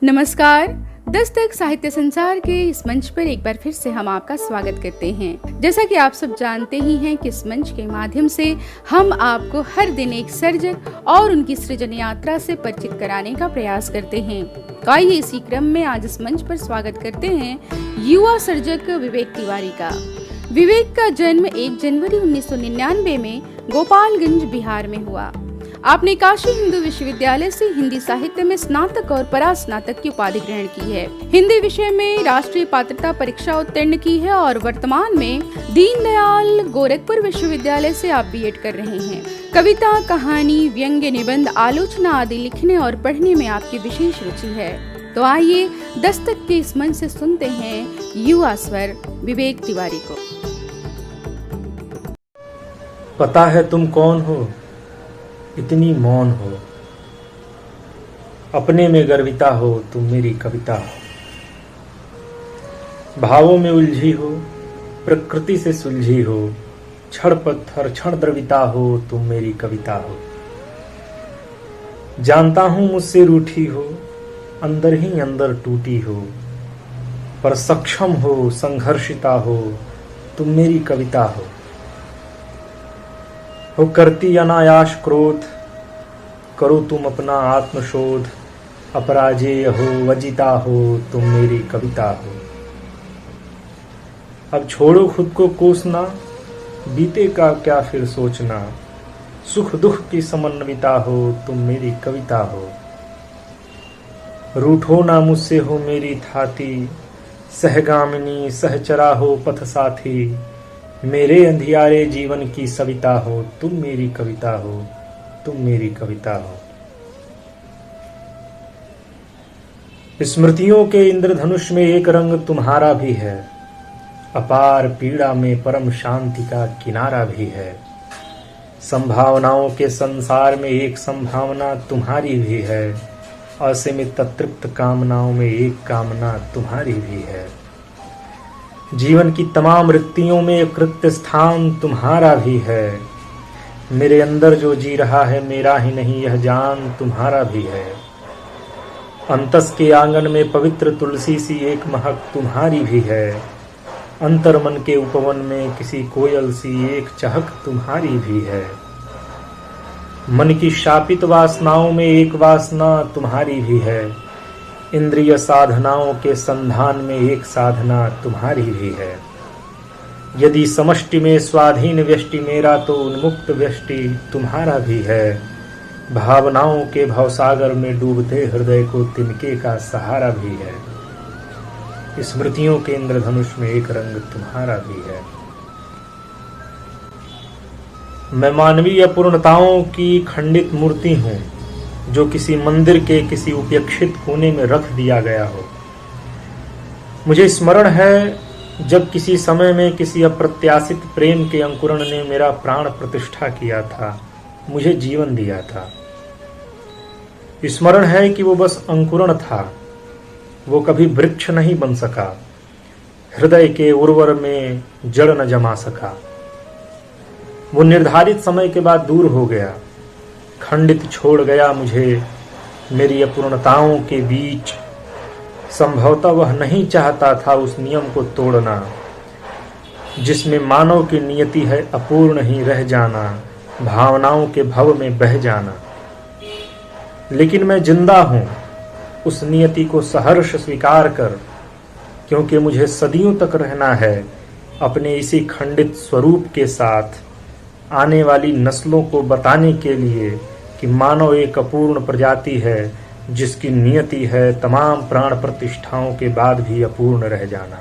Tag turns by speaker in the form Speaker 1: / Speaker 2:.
Speaker 1: नमस्कार। दस्तक साहित्य संसार के इस मंच पर एक बार फिर से हम आपका स्वागत करते हैं। जैसा कि आप सब जानते ही हैं कि इस मंच के माध्यम से हम आपको हर दिन एक सर्जक और उनकी सृजन यात्रा से परिचित कराने का प्रयास करते हैं। तो आइए इसी क्रम में आज इस मंच पर स्वागत करते हैं युवा सर्जक विवेक तिवारी का। विवेक का जन्म 1 जनवरी 1999 में गोपालगंज, बिहार में हुआ। आपने काशी हिंदू विश्वविद्यालय से हिंदी साहित्य में स्नातक और परास्नातक की उपाधि ग्रहण की है। हिंदी विषय में राष्ट्रीय पात्रता परीक्षा उत्तीर्ण की है और वर्तमान में दीनदयाल गोरखपुर विश्वविद्यालय से आप बीएड कर रहे हैं। कविता, कहानी, व्यंग्य, निबंध, आलोचना आदि लिखने और पढ़ने में आपकी विशेष रुचि है। तो आइए दस्तक के इस मंच से सुनते हैं युवा स्वर विवेक तिवारी को।
Speaker 2: पता है तुम कौन हो, इतनी मौन हो, अपने में गर्विता हो, तुम मेरी कविता हो। भावों में उलझी हो, प्रकृति से सुलझी हो, क्षण पत्थर क्षण द्रविता हो, तुम मेरी कविता हो। जानता हूं मुझसे रूठी हो, अंदर ही अंदर टूटी हो, पर सक्षम हो, संघर्षिता हो, तुम मेरी कविता हो करती अनायास क्रोध, करो तुम अपना आत्मशोध, अपराजेय हो, वजिता हो, तुम मेरी कविता हो। अब छोड़ो खुद को कोसना, बीते का क्या फिर सोचना, सुख दुख की समन्विता हो, तुम मेरी कविता हो। रूठो ना मुझसे हो मेरी थाती, सहगामिनी सहचरा हो पथ साथी, मेरे अंधियारे जीवन की सविता हो, तुम मेरी कविता हो, तुम मेरी कविता हो। स्मृतियों के इंद्रधनुष में एक रंग तुम्हारा भी है, अपार पीड़ा में परम शांति का किनारा भी है। संभावनाओं के संसार में एक संभावना तुम्हारी भी है, असीमित तृप्त कामनाओं में एक कामना तुम्हारी भी है। जीवन की तमाम रिक्तियों में एक रिक्त स्थान तुम्हारा भी है। मेरे अंदर जो जी रहा है मेरा ही नहीं, यह जान तुम्हारा भी है। अंतस के आंगन में पवित्र तुलसी सी एक महक तुम्हारी भी है। अंतर मन के उपवन में किसी कोयल सी एक चहक तुम्हारी भी है। मन की शापित वासनाओं में एक वासना तुम्हारी भी है। इंद्रिय साधनाओं के संधान में एक साधना तुम्हारी भी है। यदि समष्टि में स्वाधीन व्यष्टि मेरा, तो उन्मुक्त व्यष्टि तुम्हारा भी है। भावनाओं के भवसागर में डूबते हृदय को तिनके का सहारा भी है। स्मृतियों के इंद्रधनुष में एक रंग तुम्हारा भी है। मैं मानवीय पूर्णताओं की खंडित मूर्ति हूँ, जो किसी मंदिर के किसी उपेक्षित कोने में रख दिया गया हो। मुझे स्मरण है जब किसी समय में किसी अप्रत्याशित प्रेम के अंकुरण ने मेरा प्राण प्रतिष्ठा किया था, मुझे जीवन दिया था। स्मरण है कि वो बस अंकुरण था, वो कभी वृक्ष नहीं बन सका, हृदय के उर्वर में जड़ न जमा सका। वो निर्धारित समय के बाद दूर हो गया, खंडित छोड़ गया मुझे मेरी अपूर्णताओं के बीच। संभवतः वह नहीं चाहता था उस नियम को तोड़ना, जिसमें मानव की नियति है अपूर्ण ही रह जाना, भावनाओं के भव में बह जाना। लेकिन मैं जिंदा हूं उस नियति को सहर्ष स्वीकार कर, क्योंकि मुझे सदियों तक रहना है अपने इसी खंडित स्वरूप के साथ, आने वाली नस्लों को बताने के लिए कि मानव एक अपूर्ण प्रजाति है, जिसकी नियति है तमाम प्राण प्रतिष्ठाओं के बाद भी अपूर्ण रह जाना।